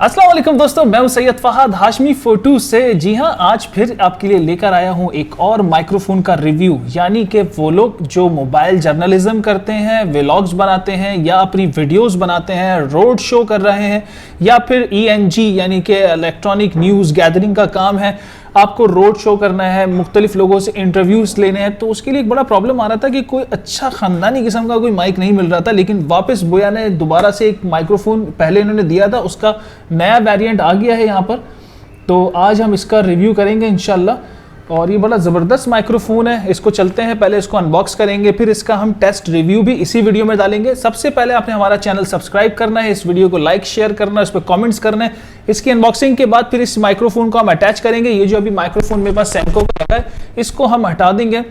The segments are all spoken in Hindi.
अस्सलाम वालेकुम दोस्तों, मैं हूं सैयद फहद हाशमी फोटो से। जी हां, आज फिर आपके लिए लेकर आया हूं एक और माइक्रोफोन का रिव्यू। यानी कि वो लोग जो मोबाइल जर्नलिज्म करते हैं, व्लॉग्स बनाते हैं या अपनी वीडियोस बनाते हैं, रोड शो कर रहे हैं या फिर ENG यानी कि इलेक्ट्रॉनिक न्यूज़ गैदरिंग का काम है, आपको रोड शो करना है, मुख्तलिफ लोगों से इंटरव्यूज़ लेने हैं, तो उसके लिए एक बड़ा प्रॉब्लम आ रहा था कि कोई अच्छा ख़ानदानी किस्म का कोई माइक नहीं मिल रहा था। लेकिन वापस बोया ने दोबारा से एक माइक्रोफोन पहले इन्होंने दिया था, उसका नया वेरिएंट आ गया है यहाँ पर। तो आज हम इसका रिव्यू करेंगे इंशाल्लाह। और ये बड़ा ज़बरदस्त माइक्रोफोन है। इसको चलते हैं, पहले इसको अनबॉक्स करेंगे, फिर इसका हम टेस्ट रिव्यू भी इसी वीडियो में डालेंगे। सबसे पहले आपने हमारा चैनल सब्सक्राइब करना है, इस वीडियो को लाइक शेयर करना है, इस पर कमेंट्स करना है। इसकी अनबॉक्सिंग के बाद फिर इस माइक्रोफोन को हम अटैच करेंगे। ये जो अभी माइक्रोफोन मेरे पास सेंको का लगा है, इसको हम हटा देंगे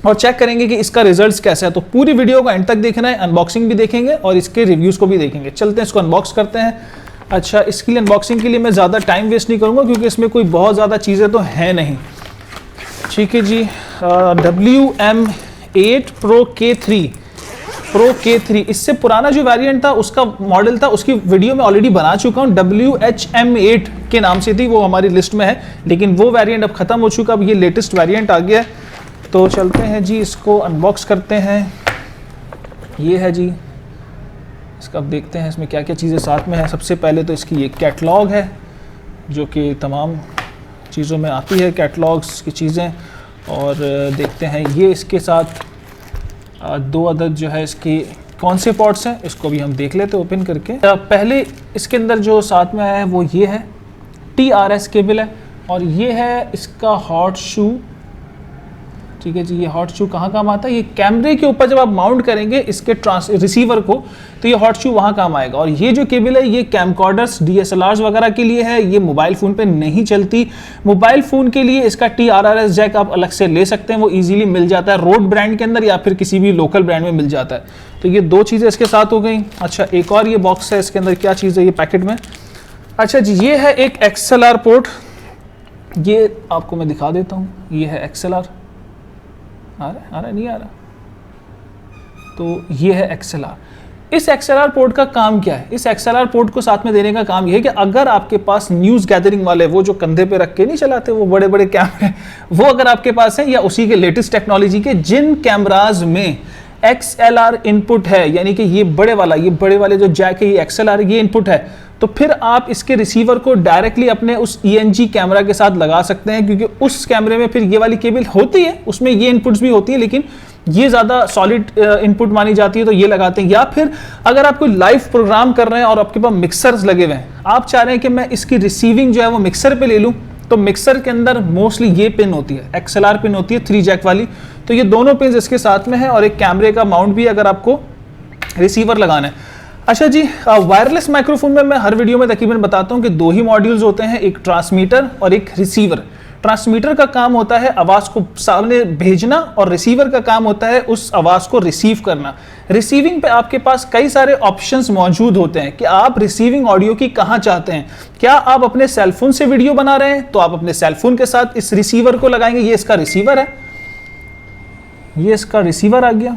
और चेक करेंगे कि इसका रिजल्ट कैसा है। तो पूरी वीडियो को एंड तक देखना है, अनबॉक्सिंग भी देखेंगे और इसके रिव्यूज़ को भी देखेंगे। चलते हैं, इसको अनबॉक्स करते हैं। अच्छा, इसके लिए अनबॉक्सिंग के लिए मैं ज़्यादा टाइम वेस्ट नहीं करूँगा क्योंकि इसमें कोई बहुत ज़्यादा चीज़ें तो हैं नहीं। ठीक है जी। WM8 Pro K3, इससे पुराना जो वेरिएंट था उसका मॉडल था, उसकी वीडियो मैं ऑलरेडी बना चुका हूँ। WHM8 के नाम से थी, वो हमारी लिस्ट में है, लेकिन वो वेरिएंट अब ख़त्म हो चुका। अब ये लेटेस्ट वेरिएंट आ गया है। तो चलते हैं जी, इसको अनबॉक्स करते हैं। ये है जी इसका, अब देखते हैं इसमें क्या क्या चीज़ें साथ में है। सबसे पहले तो इसकी ये कैटलॉग है जो कि तमाम चीज़ों में आती है, कैटलॉग्स की चीज़ें। और देखते हैं ये इसके साथ 2 अदद जो है इसकी कौन से पोर्ट्स हैं, इसको भी हम देख लेते हैं ओपन करके। पहले इसके अंदर जो साथ में आया है वो ये है, TRS केबल है और ये है इसका हॉट शू। ठीक है जी, ये हॉट शू कहाँ काम आता है? ये कैमरे के ऊपर जब आप माउंट करेंगे इसके रिसीवर को, तो ये हॉट शू वहाँ काम आएगा। और ये जो केबल है ये कैमकॉर्डर्स, DSLRs वगैरह के लिए है, ये मोबाइल फ़ोन पे नहीं चलती। मोबाइल फ़ोन के लिए इसका TRRS जैक आप अलग से ले सकते हैं, वो इजीली मिल जाता है रोड ब्रांड के अंदर या फिर किसी भी लोकल ब्रांड में मिल जाता है। तो ये 2 चीज़ें इसके साथ हो गई। अच्छा, एक और ये बॉक्स है, इसके अंदर क्या चीज़ है ये पैकेट में? अच्छा जी, ये है एक XLR पोर्ट। ये आपको मैं दिखा देता हूँ, ये है XLR। आ रहा नहीं आ रहा? तो ये है XLR। इस XLR पोर्ट का काम क्या है? इस XLR पोर्ट को साथ में देने का काम ये है कि अगर आपके पास न्यूज़ गैदरिंग वाले, वो जो कंधे पे रख के नहीं चलाते वो बड़े बड़े कैमरे, वो अगर आपके पास है या उसी के लेटेस्ट टेक्नोलॉजी के जिन कैमराज में XLR इनपुट है, यानी कि ये बड़े वाले जो जैक है, ये XLR ये इनपुट है, तो फिर आप इसके रिसीवर को डायरेक्टली अपने उस ENG कैमरा के साथ लगा सकते हैं। क्योंकि उस कैमरे में फिर ये वाली केबल होती है, उसमें ये इनपुट्स भी होती है, लेकिन ये ज़्यादा सॉलिड इनपुट मानी जाती है, तो ये लगाते हैं। या फिर अगर आप कोई लाइव प्रोग्राम कर रहे हैं और आपके पास मिक्सर्स लगे हुए हैं, आप चाह रहे हैं कि मैं इसकी रिसीविंग जो है वो मिक्सर पे ले लूँ, तो मिक्सर के अंदर मोस्टली ये पिन होती है, XLR पिन होती है 3 जैक वाली। तो ये दोनों पिन इसके साथ में है और एक कैमरे का माउंट भी अगर आपको रिसीवर लगाना है। अच्छा जी, वायरलेस माइक्रोफोन में मैं हर वीडियो में तकरीबन बताता हूँ कि 2 ही मॉड्यूल्स होते हैं, एक ट्रांसमीटर और एक रिसीवर। ट्रांसमीटर का काम होता है आवाज़ को सामने भेजना और रिसीवर का काम होता है उस आवाज़ को रिसीव करना। रिसीविंग पे आपके पास कई सारे ऑप्शंस मौजूद होते हैं कि आप रिसीविंग ऑडियो की कहाँ चाहते हैं। क्या आप अपने सेलफोन से वीडियो बना रहे हैं तो आप अपने सेलफोन के साथ इस रिसीवर को लगाएंगे। ये इसका रिसीवर है, ये इसका रिसीवर आ गया।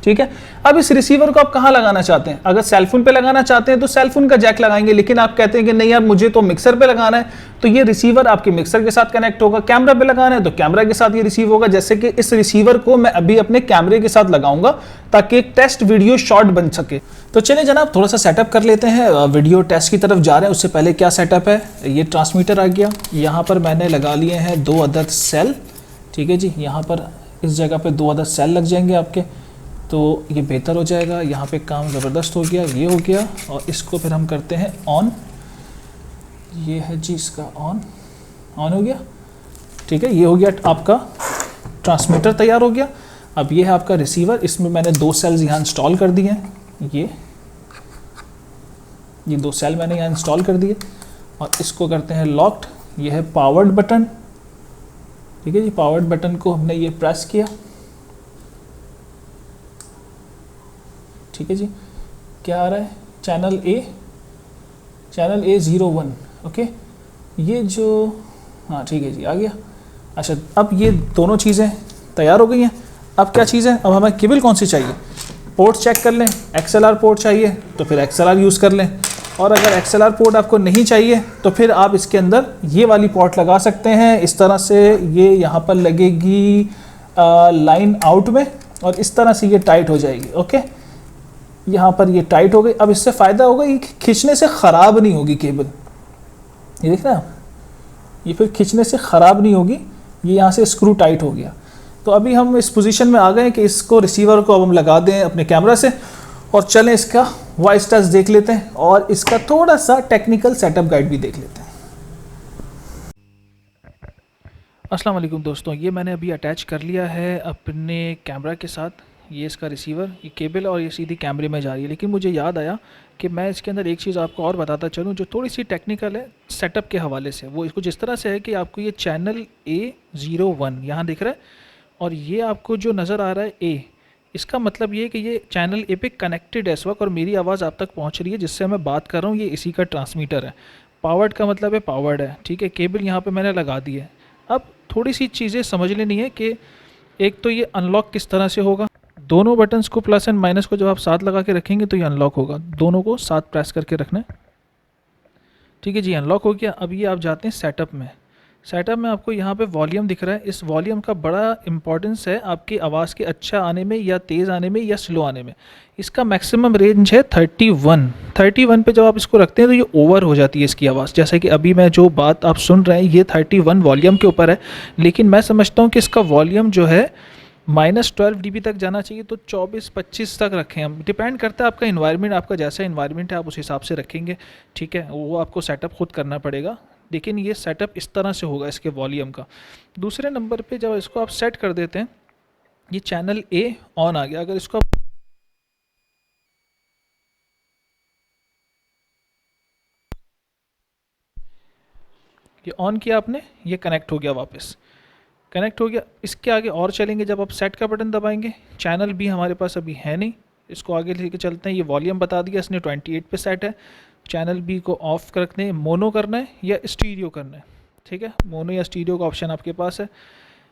ठीक है, अब इस रिसीवर को आप कहाँ लगाना चाहते हैं? अगर सेलफोन पे लगाना चाहते हैं तो सेलफोन का जैक लगाएंगे, लेकिन आप कहते हैं कि नहीं यार मुझे तो मिक्सर पे लगाना है, तो ये रिसीवर आपके मिक्सर के साथ कनेक्ट होगा। कैमरा पे लगाना है तो कैमरा के साथ ये रिसीव होगा। जैसे कि इस रिसीवर को मैं अभी अपने कैमरे के साथ लगाऊंगा ताकि एक टेस्ट वीडियो शॉर्ट बन सके। तो चलिए जनाब, थोड़ा सा सेटअप कर लेते हैं, वीडियो टेस्ट की तरफ जा रहे हैं। उससे पहले क्या सेटअप है, ये ट्रांसमीटर आ गया। यहाँ पर मैंने लगा लिए हैं 2 अदद सेल। ठीक है जी, यहाँ पर इस जगह पे 2 अदद सेल लग जाएंगे आपके, तो ये बेहतर हो जाएगा। यहाँ पे काम ज़बरदस्त हो गया, ये हो गया। और इसको फिर हम करते हैं ऑन। ये है जी इसका ऑन हो गया। ठीक है, ये हो गया आपका ट्रांसमीटर तैयार हो गया। अब ये है आपका रिसीवर, इसमें मैंने 2 सेल्स यहाँ इंस्टॉल कर दिए हैं। ये 2 सेल मैंने यहाँ इंस्टॉल कर दिए और इसको करते हैं लॉक्ड। ये है पावर्ड बटन। ठीक है जी, पावर्ड बटन को हमने ये प्रेस किया। ठीक है जी, क्या आ रहा है? Channel A01। ओके, ये जो, हाँ ठीक है जी, आ गया। अच्छा, अब ये दोनों चीज़ें तैयार हो गई हैं। अब क्या चीज़ है, अब हमें केबल कौन सी चाहिए? पोर्ट चेक कर लें। XLR पोर्ट चाहिए तो फिर XLR यूज़ कर लें। और अगर XLR पोर्ट आपको नहीं चाहिए तो फिर आप इसके अंदर ये वाली पोर्ट लगा सकते हैं। इस तरह से ये यहाँ पर लगेगी लाइन आउट में और इस तरह से ये टाइट हो जाएगी। ओके, यहाँ पर ये टाइट हो गई। अब इससे फ़ायदा होगा ये खींचने से ख़राब नहीं होगी केबल, ये देख रहे हैं, ये फिर खींचने से ख़राब नहीं होगी। ये यहाँ से स्क्रू टाइट हो गया। तो अभी हम इस पोजीशन में आ गए कि इसको रिसीवर को अब हम लगा दें अपने कैमरा से और चलें इसका वॉइस टेस्ट देख लेते हैं और इसका थोड़ा सा टेक्निकल सेटअप गाइड भी देख लेते हैं। अस्सलाम वालेकुम दोस्तों, ये मैंने अभी अटैच कर लिया है अपने कैमरा के साथ। ये इसका रिसीवर, ये केबल और ये सीधी कैमरे में जा रही है। लेकिन मुझे याद आया कि मैं इसके अंदर एक चीज़ आपको और बताता चलूँ जो थोड़ी सी टेक्निकल है सेटअप के हवाले से। वो इसको जिस तरह से है कि आपको ये चैनल A01 यहाँ दिख रहा है और ये आपको जो नज़र आ रहा है A, इसका मतलब ये है कि ये चैनल A पे कनेक्टेड है इस वक्त और मेरी आवाज़ आप तक पहुँच रही है जिससे मैं बात कर रहा हूँ। ये इसी का ट्रांसमीटर है। पावर्ड का मतलब है पावर्ड है, ठीक है। केबल यहाँ पर मैंने लगा दी है। अब थोड़ी सी चीज़ें समझ लेनी है कि एक तो ये अनलॉक किस तरह से होगा। दोनों बटन्स को प्लस एंड माइनस को जब आप साथ लगा के रखेंगे तो ये अनलॉक होगा। दोनों को साथ प्रेस करके रखना है, ठीक है जी। अनलॉक हो गया। अब ये आप जाते हैं सेटअप में। सेटअप में आपको यहाँ पे वॉल्यूम दिख रहा है। इस वॉल्यूम का बड़ा इंपॉर्टेंस है आपकी आवाज़ के अच्छा आने में या तेज़ आने में या स्लो आने में। इसका मैक्सिमम रेंज है 31 पे जब आप इसको रखते हैं तो ये ओवर हो जाती है इसकी आवाज़। जैसे कि अभी मैं जो बात आप सुन रहे हैं ये 31 वॉल्यूम के ऊपर है, लेकिन मैं समझता हूँ कि इसका वॉल्यूम जो है -12 dB तक जाना चाहिए। तो 24-25 तक रखें हम। डिपेंड करता है आपका इन्वायरमेंट, आपका जैसा इन्वायरमेंट है आप उस हिसाब से रखेंगे, ठीक है। वो आपको सेटअप खुद करना पड़ेगा, लेकिन ये सेटअप इस तरह से होगा इसके वॉल्यूम का। दूसरे नंबर पे जब इसको आप सेट कर देते हैं, ये चैनल A ऑन आ गया। अगर इसको आप ये ऑन किया आपने, ये कनेक्ट हो गया, वापस कनेक्ट हो गया। इसके आगे और चलेंगे, जब आप सेट का बटन दबाएंगे, चैनल B हमारे पास अभी है नहीं, इसको आगे लेके चलते हैं। ये वॉल्यूम बता दिया इसने 28 पे सेट है। चैनल B को ऑफ कर रखते हैं। मोनो करना है या स्टीरियो करना है, ठीक है। मोनो या स्टीरियो का ऑप्शन आपके पास है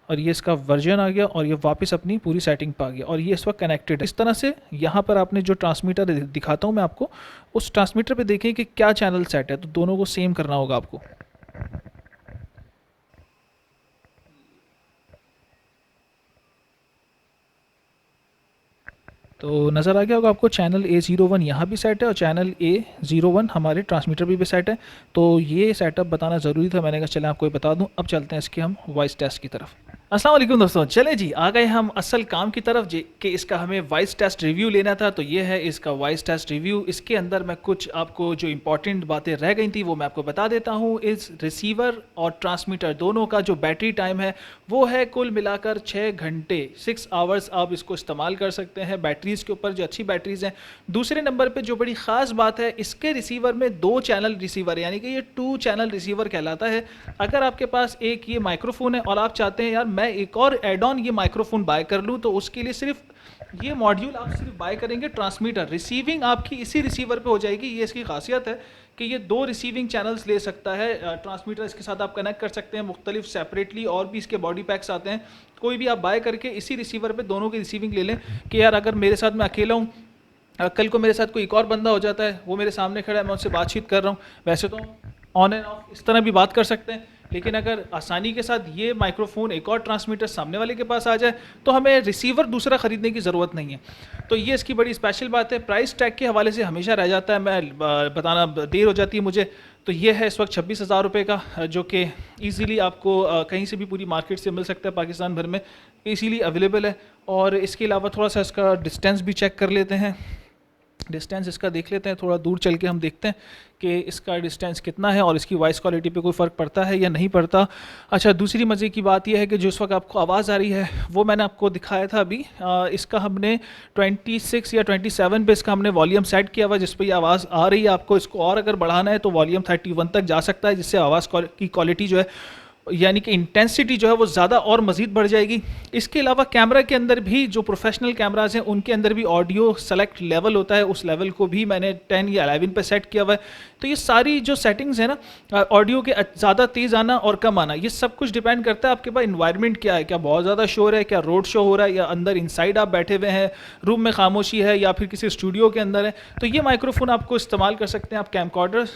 और ये इसका वर्जन आ गया और ये वापस अपनी पूरी सेटिंग पे आ गया और ये इस वक्त कनेक्टेड है। इस तरह से यहाँ पर आपने जो ट्रांसमीटर दिखाता हूँ मैं आपको, उस ट्रांसमीटर पे देखें कि क्या चैनल सेट है, तो दोनों को सेम करना होगा आपको। तो नज़र आ गया होगा आपको, चैनल A01 यहाँ भी सेट है और चैनल A01 हमारे ट्रांसमीटर भी सेट है। तो ये सेटअप बताना ज़रूरी था, मैंने कहा चलें आपको बता दूं। अब चलते हैं इसके हम वॉइस टेस्ट की तरफ। अस्सलाम वालेकुम दोस्तों, चले जी आ गए हम असल काम की तरफ कि इसका हमें वॉइस टेस्ट रिव्यू लेना था। तो ये है इसका वॉइस टेस्ट रिव्यू। इसके अंदर मैं कुछ आपको जो इंपॉर्टेंट बातें रह गई थी वो मैं आपको बता देता हूँ। इस रिसीवर और ट्रांसमीटर दोनों का जो बैटरी टाइम है वो है कुल मिलाकर 6 घंटे, 6 आवर्स आप इसको इस्तेमाल कर सकते हैं बैटरीज़ के ऊपर, जो अच्छी बैटरीज़ हैं। दूसरे नंबर पर जो बड़ी ख़ास बात है, इसके रिसीवर में 2 चैनल रिसीवर है, यानी कि ये 2 चैनल रिसीवर कहलाता है। अगर आपके पास एक ये माइक्रोफोन है और आप चाहते हैं यार मैं एक और एड ऑन ये माइक्रोफोन बाय कर लूँ, तो उसके लिए सिर्फ ये मॉड्यूल आप सिर्फ बाय करेंगे। ट्रांसमीटर रिसीविंग आपकी इसी रिसीवर पे हो जाएगी। ये इसकी खासियत है कि ये 2 रिसीविंग चैनल्स ले सकता है। ट्रांसमीटर इसके साथ आप कनेक्ट कर सकते हैं मुख्तलिफ सेपरेटली, और भी इसके बॉडी पैक्स आते हैं। कोई भी आप बाय करके इसी रिसीवर पे दोनों की रिसीविंग ले लें कि यार अगर मेरे साथ मैं अकेला हूँ, कल को मेरे साथ कोई एक और बंदा हो जाता है, वो मेरे सामने खड़ा है, मैं उससे बातचीत कर रहा हूँ, वैसे तो ऑन एंड ऑफ इस तरह भी बात कर सकते हैं, लेकिन अगर आसानी के साथ ये माइक्रोफोन एक और ट्रांसमीटर सामने वाले के पास आ जाए तो हमें रिसीवर दूसरा ख़रीदने की ज़रूरत नहीं है। तो ये इसकी बड़ी स्पेशल बात है। प्राइस टैग के हवाले से हमेशा रह जाता है, मैं बताना देर हो जाती है मुझे। तो ये है इस वक्त 26,000 रुपये का, जो कि ईज़िली आपको कहीं से भी पूरी मार्केट से मिल सकता है, पाकिस्तान भर में ईज़िली अवेलेबल है। और इसके अलावा थोड़ा सा इसका डिस्टेंस भी चेक कर लेते हैं। डिस्टेंस इसका देख लेते हैं, थोड़ा दूर चल के हम देखते हैं कि इसका डिस्टेंस कितना है और इसकी वॉइस क्वालिटी पे कोई फ़र्क पड़ता है या नहीं पड़ता। अच्छा, दूसरी मज़े की बात यह है कि जिस वक्त आपको आवाज़ आ रही है वो मैंने आपको दिखाया था अभी। इसका हमने 26 या 27 पे इसका हमने वॉल्यूम सेट किया हुआ, जिस पर ये आवाज़ आ रही है। आपको इसको और अगर बढ़ाना है तो वॉल्यूम 31 तक जा सकता है, जिससे आवाज़ की क्वालिटी जो है यानी कि इंटेंसिटी जो है वो ज़्यादा और मज़ीद बढ़ जाएगी। इसके अलावा कैमरा के अंदर भी जो प्रोफेशनल कैमराज हैं उनके अंदर भी ऑडियो सेलेक्ट लेवल होता है, उस लेवल को भी मैंने 10 या 11 पे सेट किया हुआ है। तो ये सारी जो सेटिंग्स है ना, ऑडियो के ज़्यादा तेज़ आना और कम आना, ये सब कुछ डिपेंड करता है आपके पास इन्वायरमेंट क्या है, क्या बहुत ज़्यादा शोर है, क्या रोड शो हो रहा है, या अंदर इनसाइड आप बैठे हुए हैं, रूम में खामोशी है, या फिर किसी स्टूडियो के अंदर है। तो ये माइक्रोफोन आपको इस्तेमाल कर सकते हैं आप कैमकॉर्डर्स,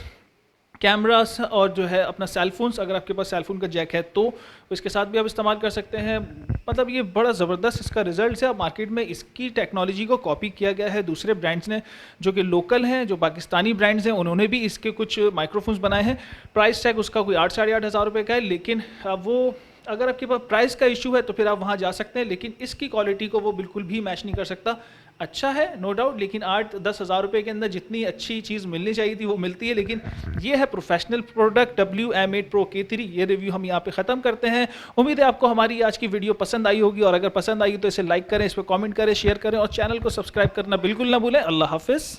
कैमरास और जो है अपना सेलफोन्स, अगर आपके पास सेलफोन का जैक है तो इसके साथ भी आप इस्तेमाल कर सकते हैं। मतलब ये बड़ा ज़बरदस्त इसका रिजल्ट है। मार्केट में इसकी टेक्नोलॉजी को कॉपी किया गया है दूसरे ब्रांड्स ने, जो कि लोकल हैं, जो पाकिस्तानी ब्रांड्स हैं, उन्होंने भी इसके कुछ माइक्रोफोन्स बनाए हैं। प्राइस टैग उसका कोई 8 साढ़े 8 हज़ार रुपये का है, लेकिन वो अगर आपके पास प्राइस का इशू है तो फिर आप वहाँ जा सकते हैं, लेकिन इसकी क्वालिटी को वो बिल्कुल भी मैच नहीं कर सकता। अच्छा है नो डाउट, लेकिन 8-10 हज़ार रुपये के अंदर जितनी अच्छी चीज़ मिलनी चाहिए थी वो मिलती है। लेकिन ये है professional product WM8 Pro K3। ये रिव्यू हम यहाँ पे ख़त्म करते हैं। उम्मीद है आपको हमारी आज की वीडियो पसंद आई होगी, और अगर पसंद आई तो इसे लाइक करें, इस पर कमेंट करें, शेयर करें और चैनल को सब्सक्राइब करना बिल्कुल ना भूलें। अल्लाह हाफिज़।